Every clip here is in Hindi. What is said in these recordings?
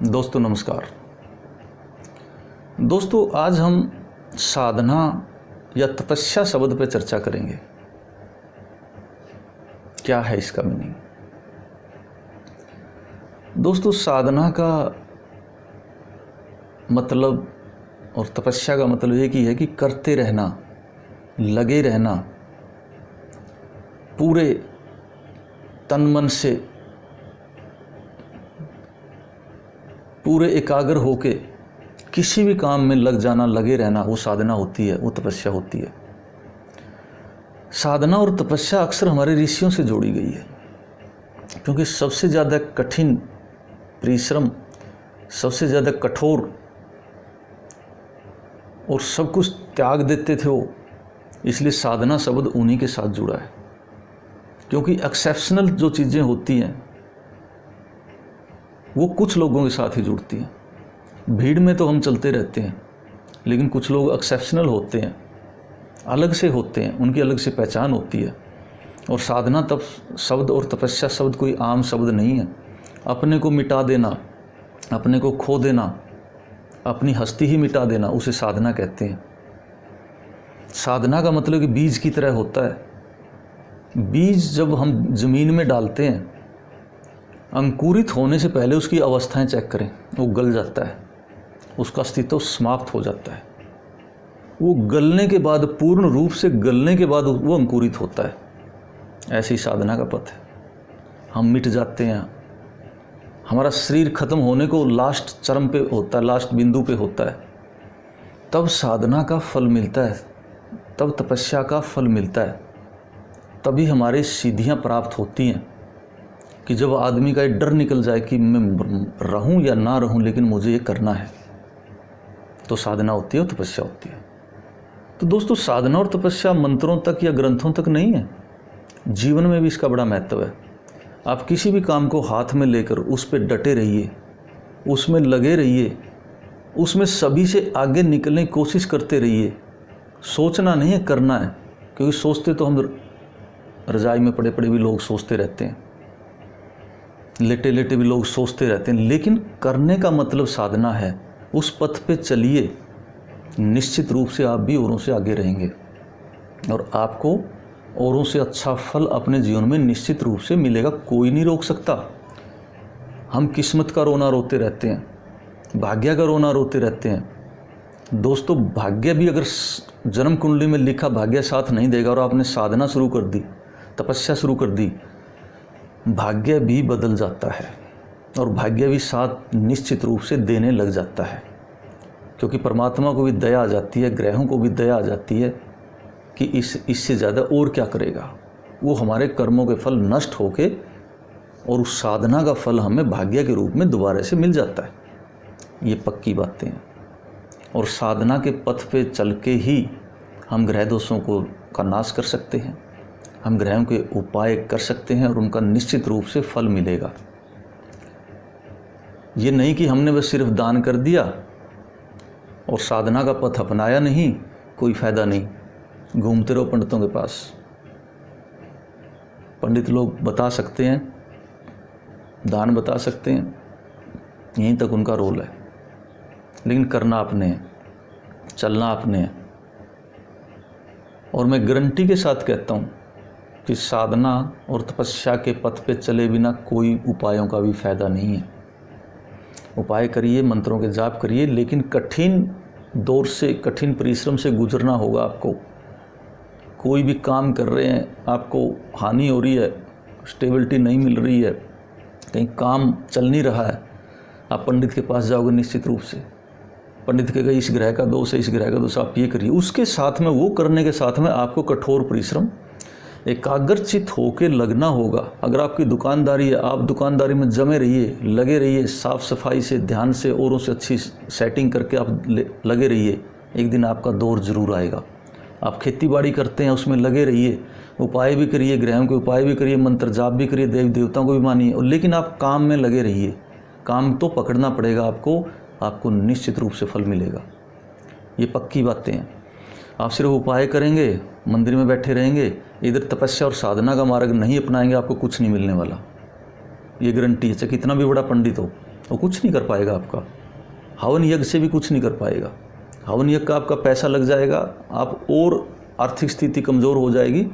दोस्तों नमस्कार। दोस्तों आज हम साधना या तपस्या शब्द पर चर्चा करेंगे। क्या है इसका मीनिंग? दोस्तों साधना का मतलब और तपस्या का मतलब एक ही है कि करते रहना, लगे रहना, पूरे तन मन से, पूरे एकाग्र होके किसी भी काम में लग जाना, लगे रहना, वो साधना होती है, वो तपस्या होती है। साधना और तपस्या अक्सर हमारे ऋषियों से जोड़ी गई है, क्योंकि सबसे ज़्यादा कठिन परिश्रम, सबसे ज़्यादा कठोर और सब कुछ त्याग देते थे वो, इसलिए साधना शब्द उन्हीं के साथ जुड़ा है। क्योंकि एक्सेप्शनल जो चीज़ें होती हैं वो कुछ लोगों के साथ ही जुड़ती हैं। भीड़ में तो हम चलते रहते हैं, लेकिन कुछ लोग एक्सेप्शनल होते हैं, अलग से होते हैं, उनकी अलग से पहचान होती है। और साधना तप शब्द और तपस्या शब्द कोई आम शब्द नहीं है। अपने को मिटा देना, अपने को खो देना, अपनी हस्ती ही मिटा देना, उसे साधना कहते हैं। साधना का मतलब कि बीज की तरह होता है। बीज जब हम ज़मीन में डालते हैं, अंकुरित होने से पहले उसकी अवस्थाएं चेक करें, वो गल जाता है, उसका अस्तित्व समाप्त हो जाता है। वो गलने के बाद, पूर्ण रूप से गलने के बाद वो अंकुरित होता है। ऐसी साधना का पथ है। हम मिट जाते हैं, हमारा शरीर खत्म होने को लास्ट चरम पे होता है, लास्ट बिंदु पे होता है, तब साधना का फल मिलता है, तब तपस्या का फल मिलता है। तभी हमारी सिद्धियाँ प्राप्त होती हैं कि जब आदमी का ये डर निकल जाए कि मैं रहूं या ना रहूं, लेकिन मुझे ये करना है, तो साधना होती है और तपस्या होती है। तो दोस्तों साधना और तपस्या मंत्रों तक या ग्रंथों तक नहीं है, जीवन में भी इसका बड़ा महत्व है। आप किसी भी काम को हाथ में लेकर उस पर डटे रहिए, उसमें लगे रहिए, उसमें सभी से आगे निकलने की कोशिश करते रहिए। सोचना नहीं है, करना है। क्योंकि सोचते तो हम रजाई में पड़े पड़े भी लोग सोचते रहते हैं, लेटे लेटे भी लोग सोचते रहते हैं, लेकिन करने का मतलब साधना है। उस पथ पे चलिए, निश्चित रूप से आप भी औरों से आगे रहेंगे और आपको औरों से अच्छा फल अपने जीवन में निश्चित रूप से मिलेगा। कोई नहीं रोक सकता। हम किस्मत का रोना रोते रहते हैं, भाग्य का रोना रोते रहते हैं। दोस्तों भाग्य भी अगर जन्म कुंडली में लिखा भाग्य साथ नहीं देगा और आपने साधना शुरू कर दी, तपस्या शुरू कर दी, भाग्य भी बदल जाता है और भाग्य भी साथ निश्चित रूप से देने लग जाता है। क्योंकि परमात्मा को भी दया आ जाती है, ग्रहों को भी दया आ जाती है कि इससे ज़्यादा और क्या करेगा। वो हमारे कर्मों के फल नष्ट होके और उस साधना का फल हमें भाग्य के रूप में दोबारा से मिल जाता है। ये पक्की बातें हैं। और साधना के पथ पे चल के ही हम ग्रह दोषों का नाश कर सकते हैं, हम ग्रहों के उपाय कर सकते हैं और उनका निश्चित रूप से फल मिलेगा। ये नहीं कि हमने बस सिर्फ दान कर दिया और साधना का पथ अपनाया नहीं, कोई फ़ायदा नहीं, घूमते रहो पंडितों के पास। पंडित लोग बता सकते हैं, दान बता सकते हैं, यहीं तक उनका रोल है, लेकिन करना आपने है, चलना आपने है। और मैं गारंटी के साथ कहता हूँ कि साधना और तपस्या के पथ पे चले बिना कोई उपायों का भी फायदा नहीं है। उपाय करिए, मंत्रों के जाप करिए, लेकिन कठिन दौर से, कठिन परिश्रम से गुजरना होगा आपको। कोई भी काम कर रहे हैं, आपको हानि हो रही है, स्टेबिलिटी नहीं मिल रही है, कहीं काम चल नहीं रहा है, आप पंडित के पास जाओगे निश्चित रूप से। पंडित कहेगा इस ग्रह का दोष है, इस ग्रह का दोष, आप ये करिए। उसके साथ में, वो करने के साथ में आपको कठोर परिश्रम, एकाग्रचित होकर लगना होगा। अगर आपकी दुकानदारी है, आप दुकानदारी में जमे रहिए, लगे रहिए, साफ़ सफाई से, ध्यान से, औरों से अच्छी सेटिंग करके आप लगे रहिए। एक दिन आपका दौर जरूर आएगा। आप खेती बाड़ी करते हैं, उसमें लगे रहिए, उपाय भी करिए, ग्रहों के उपाय भी करिए, मंत्र जाप भी करिए, देवी देवताओं को भी मानिए, लेकिन आप काम में लगे रहिए। काम तो पकड़ना पड़ेगा आपको निश्चित रूप से फल मिलेगा। ये पक्की बातें हैं। आप सिर्फ उपाय करेंगे, मंदिर में बैठे रहेंगे, इधर तपस्या और साधना का मार्ग नहीं अपनाएंगे, आपको कुछ नहीं मिलने वाला। ये गारंटी है। चाहे कितना भी बड़ा पंडित हो, वो कुछ नहीं कर पाएगा आपका। हवन यज्ञ से भी कुछ नहीं कर पाएगा। हवन यज्ञ का आपका पैसा लग जाएगा, आप और आर्थिक स्थिति कमज़ोर हो जाएगी,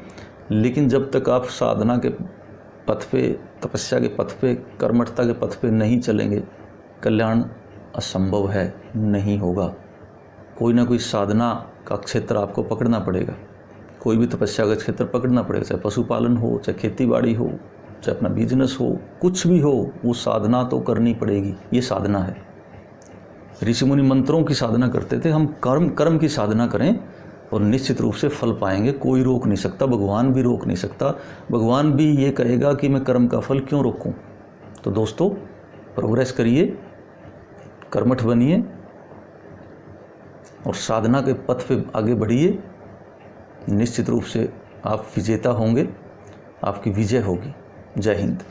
लेकिन जब तक आप साधना के पथ पे, तपस्या के पथ पे, कर्मठता के पथ पे नहीं चलेंगे, कल्याण असंभव है, नहीं होगा। कोई ना कोई साधना का क्षेत्र आपको पकड़ना पड़ेगा, कोई भी तपस्या का क्षेत्र पकड़ना पड़ेगा, चाहे पशुपालन हो, चाहे खेतीबाड़ी हो, चाहे अपना बिजनेस हो, कुछ भी हो, वो साधना तो करनी पड़ेगी। ये साधना है। ऋषि मुनि मंत्रों की साधना करते थे, हम कर्म की साधना करें और निश्चित रूप से फल पाएंगे। कोई रोक नहीं सकता, भगवान भी रोक नहीं सकता। भगवान भी ये कहेगा कि मैं कर्म का फल क्यों रोकूं। तो दोस्तों, प्रोग्रेस करिए, कर्मठ बनिए और साधना के पथ पे आगे बढ़िए। निश्चित रूप से आप विजेता होंगे, आपकी विजय होगी। जय हिंद।